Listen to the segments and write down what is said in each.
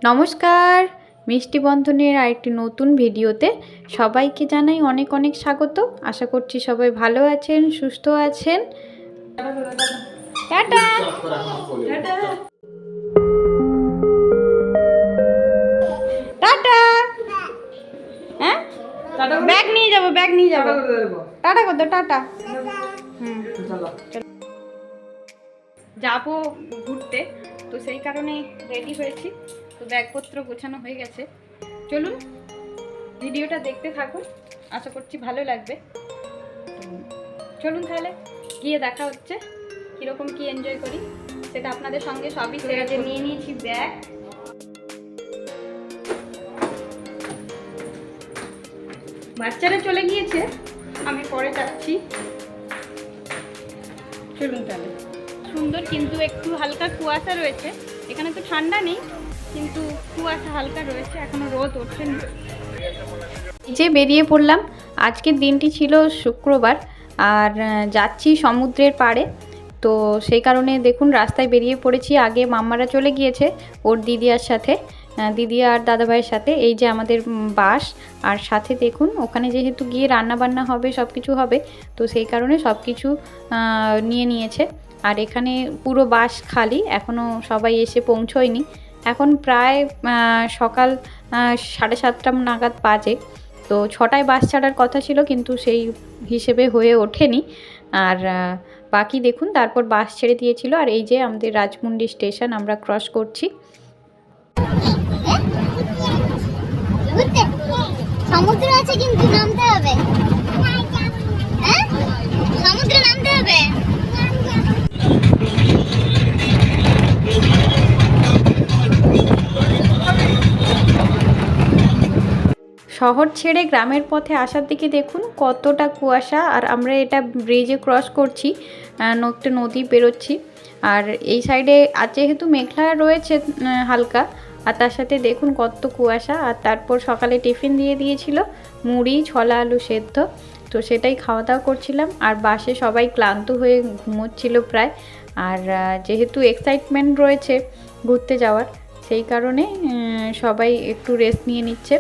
নমস্কার, মিষ্টি বন্ধনের আরেকটি নতুন ভিডিওতে সবাইকে জানাই অনেক অনেক স্বাগত। আশা করছি সবাই ভালো আছেন, সুস্থ আছেন। টাটা। টাটা। হ্যাঁ, ব্যাগ নিয়ে যাবো, ব্যাগ নিয়ে যাবো। টাটা করতে, টাটা। যাবো ঘুরতে, তো সেই কারণে রেডি হয়েছি। তো ব্যাগপত্র গোছানো হয়ে গেছে। চলুন ভিডিওটা দেখতে থাকুন, আশা করছি ভালো লাগবে। চলুন তাহলে গিয়ে দেখা হচ্ছে, কীরকম কি এনজয় করি সেটা আপনাদের সঙ্গে সবই শেয়ার করে। নিয়ে নিয়েছি ব্যাগ, বাচ্চারা চলে গিয়েছে, আমি পরে যাচ্ছি। চলুন তাহলে। সুন্দর, কিন্তু একটু হালকা কুয়াশা রয়েছে। এখানে তো ঠান্ডা নেই, কিন্তু কুয়াশা হালকা রয়েছে, এখনো রোদ ওঠেনি। যে বেরিয়ে পড়লাম। আজকের দিনটি ছিল শুক্রবার, আর যাচ্ছি সমুদ্রের পাড়ে। তো সেই কারণে দেখুন রাস্তায় বেরিয়ে পড়েছি। আগে মাম্মারা চলে গিয়েছে ওর দিদিয়ার সাথে, দিদি আর দাদাভাইয়ের সাথে। এই যে আমাদের বাস, আর সাথে দেখুন ওখানে যেহেতু গিয়ে রান্না বান্না হবে, সব কিছু হবে, তো সেই কারণে সব কিছু নিয়ে নিয়েছে। আর এখানে পুরো বাস খালি, এখনও সবাই এসে পৌঁছয়নি। এখন প্রায় সকাল 7:30 নাগাদ বাজে। তো 6টায় বাস ছাড়ার কথা ছিল, কিন্তু সেই হিসেবে হয়ে ওঠেনি। আর বাকি দেখুন তারপর বাস ছেড়ে দিয়েছিল। আর এই যে আমাদের রাজমুন্ডি স্টেশন আমরা ক্রস করছি। সমুদ্র আছে কিন্তু নামতে হবে, সমুদ্রে নামতে হবে। শহর ছেড়ে গ্রামের পথে আসার দিকে দেখুন কতটা কুয়াশা। আর আমরা এটা ব্রিজে ক্রস করছি, একটা নদী বেরোচ্ছি। আর এই সাইডে আর যেহেতু মেঘলা রয়েছে হালকা, আর তার সাথে দেখুন কত কুয়াশা। আর তারপর সকালে টিফিন দিয়ে দিয়েছিল, মুড়ি, ছোলা আলু সেদ্ধ, তো সেটাই খাওয়া দাওয়া করছিলাম। আর বাসে সবাই ক্লান্ত হয়ে ঘুমোচ্ছিল প্রায়। আর যেহেতু এক্সাইটমেন্ট রয়েছে ঘুরতে যাওয়ার, সেই কারণে সবাই একটু রেস্ট নিয়ে নিচ্ছে।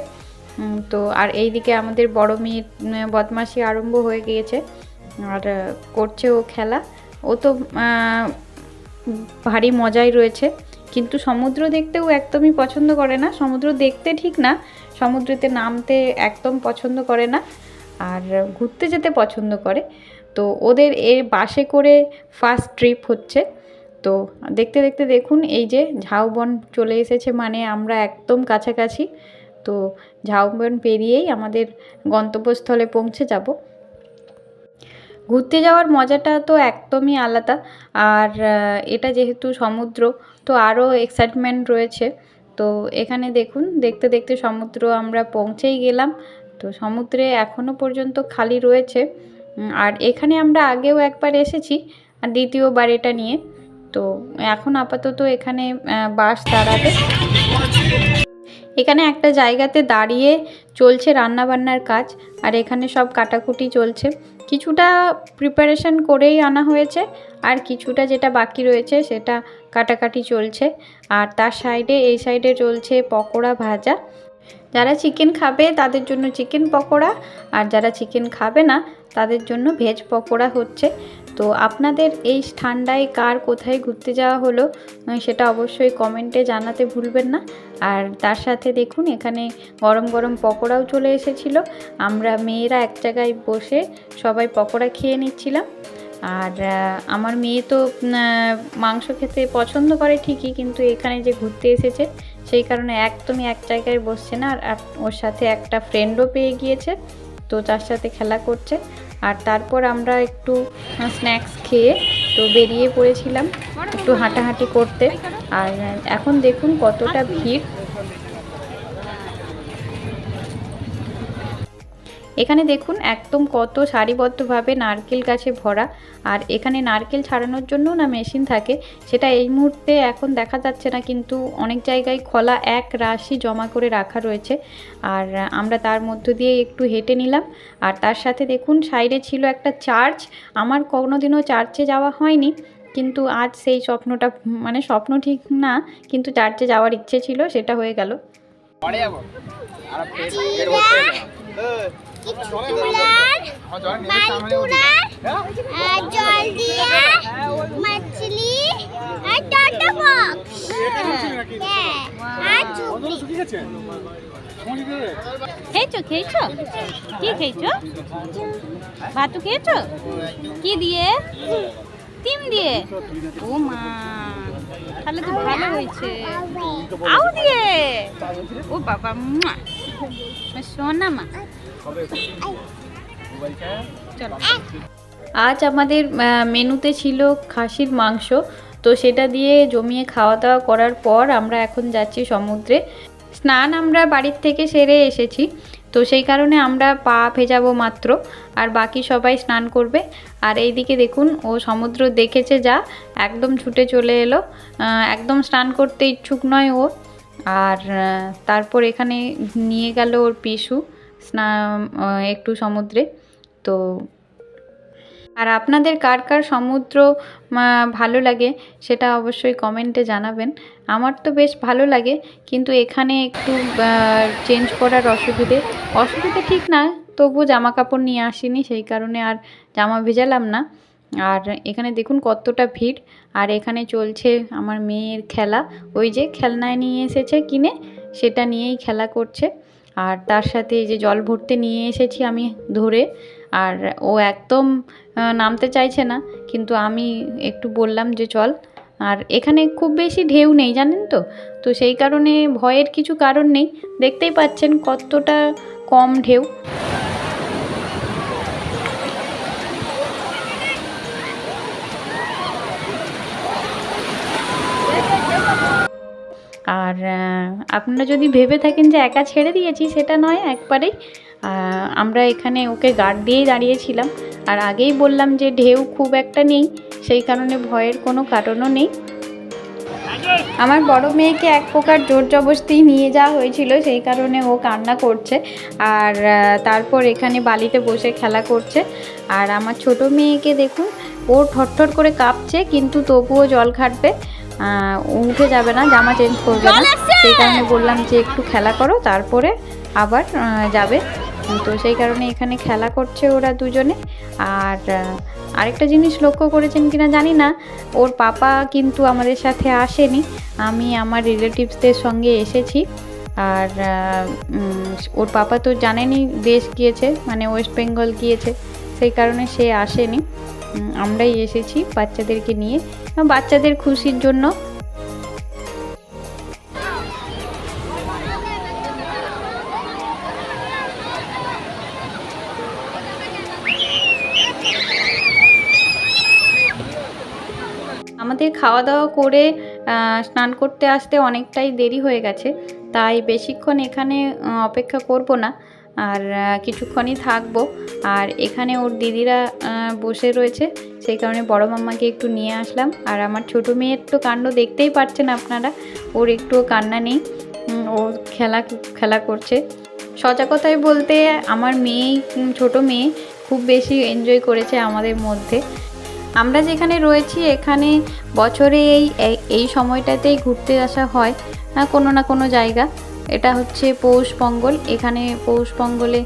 তো আর এইদিকে আমাদের বড় মেয়ের বদমাশি আরম্ভ হয়ে গিয়েছে, আর করছে ও খেলা। ও তো ভারী মজাই রয়েছে, কিন্তু সমুদ্র দেখতেও একদমই পছন্দ করে না। সমুদ্র দেখতে ঠিক না, সমুদ্রেতে নামতে একদম পছন্দ করে না, আর ঘুরতে যেতে পছন্দ করে। তো ওদের এ বাসে করে ফার্স্ট ট্রিপ হচ্ছে। তো দেখতে দেখতে দেখুন এই যে ঝাউবন চলে এসেছে, মানে আমরা একদম কাছাকাছি। তো ঝাউবন পেরিয়েই আমাদের গন্তব্যস্থলে পৌঁছে যাব। ঘুরতে যাওয়ার মজাটা তো একদমই আলাদা। আর এটা যেহেতু সমুদ্র, তো আরও এক্সাইটমেন্ট রয়েছে। তো এখানে দেখুন দেখতে দেখতে সমুদ্র আমরা পৌঁছেই গেলাম। তো সমুদ্রে এখনও পর্যন্ত খালি রয়েছে। আর এখানে আমরা আগেও একবার এসেছি, আর দ্বিতীয়বার এটা নিয়ে। তো এখন আপাতত এখানে বাস দাঁড়াবে। এখানে একটা জায়গাতে দাঁড়িয়ে চলছে রান্নাবান্নার কাজ, আর এখানে সব কাটাকুটি চলছে। কিছুটা প্রিপারেশন করেই আনা হয়েছে, আর কিছুটা যেটা বাকি রয়েছে সেটা কাটাকাটি চলছে। আর তার সাইডে, এই সাইডে চলছে পকোড়া ভাজা। যারা চিকেন খাবে তাদের জন্য চিকেন পকোড়া, আর যারা চিকেন খাবে না তাদের জন্য ভেজ পকোড়া হচ্ছে। তো আপনাদের এই ঠান্ডায় কার কোথায় ঘুরতে যাওয়া হলো সেটা অবশ্যই কমেন্টে জানাতে ভুলবেন না। আর তার সাথে দেখুন এখানে গরম গরম পকোড়াও চলে এসেছিলো। আমরা মেয়েরা এক জায়গায় বসে সবাই পকোড়া খেয়ে নিচ্ছিলাম। আর আমার মেয়ে তো মাংস খেতে পছন্দ করে ঠিকই, কিন্তু এখানে যে ঘুরতে এসেছে সেই কারণে একদমই এক জায়গায় বসছে না। আর ওর সাথে একটা ফ্রেন্ডও পেয়ে গিয়েছে, তো তার সাথে খেলা করছে। আর তারপর আমরা একটু স্ন্যাক্স খেয়ে তো বেরিয়ে পড়েছিলাম একটু হাঁটাহাঁটি করতে। আর এখন দেখুন কতটা ভিড়। এখানে দেখুন একদম কত সারিবদ্ধভাবে নারকেল গাছে ভরা। আর এখানে নারকেল ছাড়ানোর জন্য না মেশিন থাকে, সেটা এই মুহূর্তে এখন দেখা যাচ্ছে না, কিন্তু অনেক জায়গায় খোলা এক রাশি জমা করে রাখা রয়েছে। আর আমরা তার মধ্য দিয়ে একটু হেঁটে নিলাম। আর তার সাথে দেখুন সাইডে ছিল একটা চার্চ। আমার কোনোদিনও চার্চে যাওয়া হয়নি, কিন্তু আজ সেই স্বপ্নটা মানে স্বপ্ন ঠিক না, কিন্তু চার্চে যাওয়ার ইচ্ছে ছিল, সেটা হয়ে গেল। খেয়েছো খেয়েছো কি খেয়েছো? ভাতু খেয়েছো কি দিয়ে? ডিম দিয়ে? ও মা, তাহলে তো ভালো হয়েছে। আউ দিয়ে? ও বাবা, সোনা মা। চলো। আজ আমাদের মেনুতে ছিল খাসির মাংস, তো সেটা দিয়ে জমিয়ে খাওয়া দাওয়া করার পর আমরা এখন যাচ্ছি সমুদ্রে। স্নান আমরা বাড়ির থেকে সেরে এসেছি, তো সেই কারণে আমরা পা ভেজাবো মাত্র, আর বাকি সবাই স্নান করবে। আর এইদিকে দেখুন, ও সমুদ্র দেখেছে যা, একদম ছুটে চলে এলো, একদম স্নান করতে ইচ্ছুক নয় ও। আর তারপর এখানে নিয়ে গেল ওর পিসু স্নান একটু সমুদ্রে। তো আর আপনাদের কার কার সমুদ্র ভালো লাগে সেটা অবশ্যই কমেন্টে জানাবেন। আমার তো বেশ ভালো লাগে, কিন্তু এখানে একটু চেঞ্জ করার অসুবিধে ঠিক না, তবু জামা কাপড় নিয়ে আসিনি, সেই কারণে আর জামা ভেজালাম না। আর এখানে দেখুন কতটা ভিড়, আর এখানে চলছে আমার মেয়ের খেলা। ওই যে খেলনায় নিয়ে এসেছে কিনে, সেটা নিয়েই খেলা করছে। আর তার সাথে এই যে জল ভরতে নিয়ে এসেছি আমি ধরে, আর ও একদম নামতে চাইছে না, কিন্তু আমি একটু বললাম যে চল। আর এখানে খুব বেশি ঢেউ নেই জানেন তো, তো সেই কারণে ভয়ের কিছু কারণ নেই, দেখতেই পাচ্ছেন কতটা কম ঢেউ। আর আপনারা যদি ভেবে থাকেন যে একা ছেড়ে দিয়েছি, সেটা নয় একবারেই। আমরা এখানে ওকে গার্ড দিয়েই দাঁড়িয়েছিলাম, আর আগেই বললাম যে ঢেউ খুব একটা নেই, সেই কারণে ভয়ের কোনো কারণও নেই। আমার বড় মেয়েকে এক প্রকার জোর জবরদস্তি নিয়ে যাওয়া হয়েছিল, সেই কারণে ও কান্না করছে। আর তারপর এখানে বালিতে বসে খেলা করছে। আর আমার ছোট মেয়েকে দেখুন, ও ঠরঠর করে কাঁপছে, কিন্তু তবুও জল ঘাটবে, উঠে যাবে না, জামা চেঞ্জ করবে না। সেই কারণে বললাম যে একটু খেলা করো, তারপরে আবার যাবে। তো সেই কারণে এখানে খেলা করছে ওরা দুজনে। আর আরেকটা জিনিস লক্ষ্য করেছেন কিনা জানি না, ওর পাপা কিন্তু আমাদের সাথে আসেনি, আমি আমার রিলেটিভসদের সঙ্গে এসেছি। আর ওর পাপা তো জানেনই দেশ গিয়েছে, মানে ওয়েস্ট বেঙ্গল গিয়েছে, সেই কারণে সে আসেনি, আমরাই এসেছি বাচ্চাদেরকে নিয়ে, বাচ্চাদের খুশির জন্য। আমাদের খাওয়া দাওয়া করে স্নান করতে আসতে অনেকটাই দেরি হয়ে গেছে, তাই বেশিক্ষণ এখানে অপেক্ষা করব না, আর কিছুক্ষণই থাকবো। আর এখানে ওর দিদিরা বসে রয়েছে, সেই কারণে বড় মাম্মাকে একটু নিয়ে আসলাম। আর আমার ছোটো মেয়ের তো কাণ্ড দেখতেই পাচ্ছেন আপনারা, ওর একটুও কান্না নেই, ও খেলা করছে। সজা কথায় বলতে আমার ছোটো মেয়ে খুব বেশি এনজয় করেছে আমাদের মধ্যে। আমরা যেখানে রয়েছি এখানে বছরে এই সময়টাতেই ঘুরতে আসা হয় কোনো না কোনো জায়গা। এটা হচ্ছে পৌষ পঙ্গল, এখানে পৌষ পঙ্গলে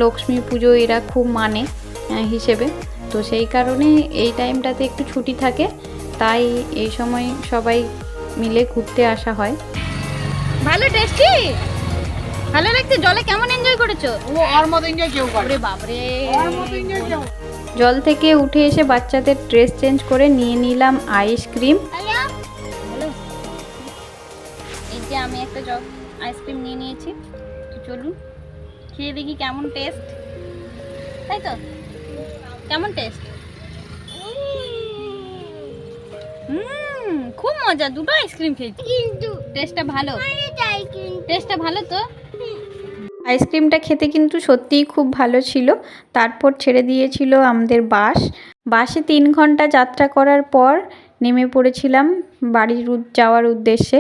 লক্ষ্মী পুজো এরা খুব মানে হিসেবে, তো সেই কারণে এই টাইমটাতে একটু ছুটি থাকে, তাই এই সময় সবাই মিলে ঘুরতে আসা হয়। ভালো টেস্টি, ভালো লাগছে। জলে কেমন এনজয় করেছো? ও আর মত এনজয় কেউ করে। বাপরে, আর মত এনজয় কেউ। জল থেকে উঠে এসে বাচ্চাদের ড্রেস চেঞ্জ করে নিয়ে নিলাম আইসক্রিম। এই যে আমি একটা আইসক্রিম নিয়ে নিয়েছি, তো চলুন খেয়ে দেখি কেমন টেস্ট। তাই তো, কেমন টেস্ট? খুব মজা, দুটো আইসক্রিম খেয়েছি, কিন্তু টেস্টটা ভালো। টেস্টটা ভালো তো। আইসক্রিমটা খেতে কিন্তু সত্যিই খুব ভালো ছিল। তারপর ছেড়ে দিয়েছিল আমাদের বাসে 3 ঘন্টা যাত্রা করার পর নেমে পড়েছিলাম বাড়ির যাওয়ার উদ্দেশ্যে।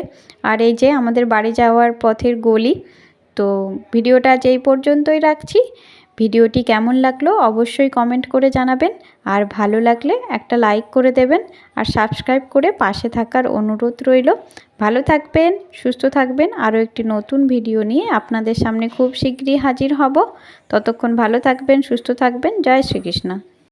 আর এই যে আমাদের বাড়ি যাওয়ার পথের গলি। তো ভিডিওটা আজ এই পর্যন্তই রাখছি। ভিডিওটি কেমন লাগলো অবশ্যই কমেন্ট করে জানাবেন, আর ভালো লাগলে একটা লাইক করে দেবেন, আর সাবস্ক্রাইব করে পাশে থাকার অনুরোধ রইল। ভালো থাকবেন, সুস্থ থাকবেন। আরও একটি নতুন ভিডিও নিয়ে আপনাদের সামনে খুব শীঘ্রই হাজির হব। ততক্ষণ ভালো থাকবেন, সুস্থ থাকবেন। জয় শ্রীকৃষ্ণ।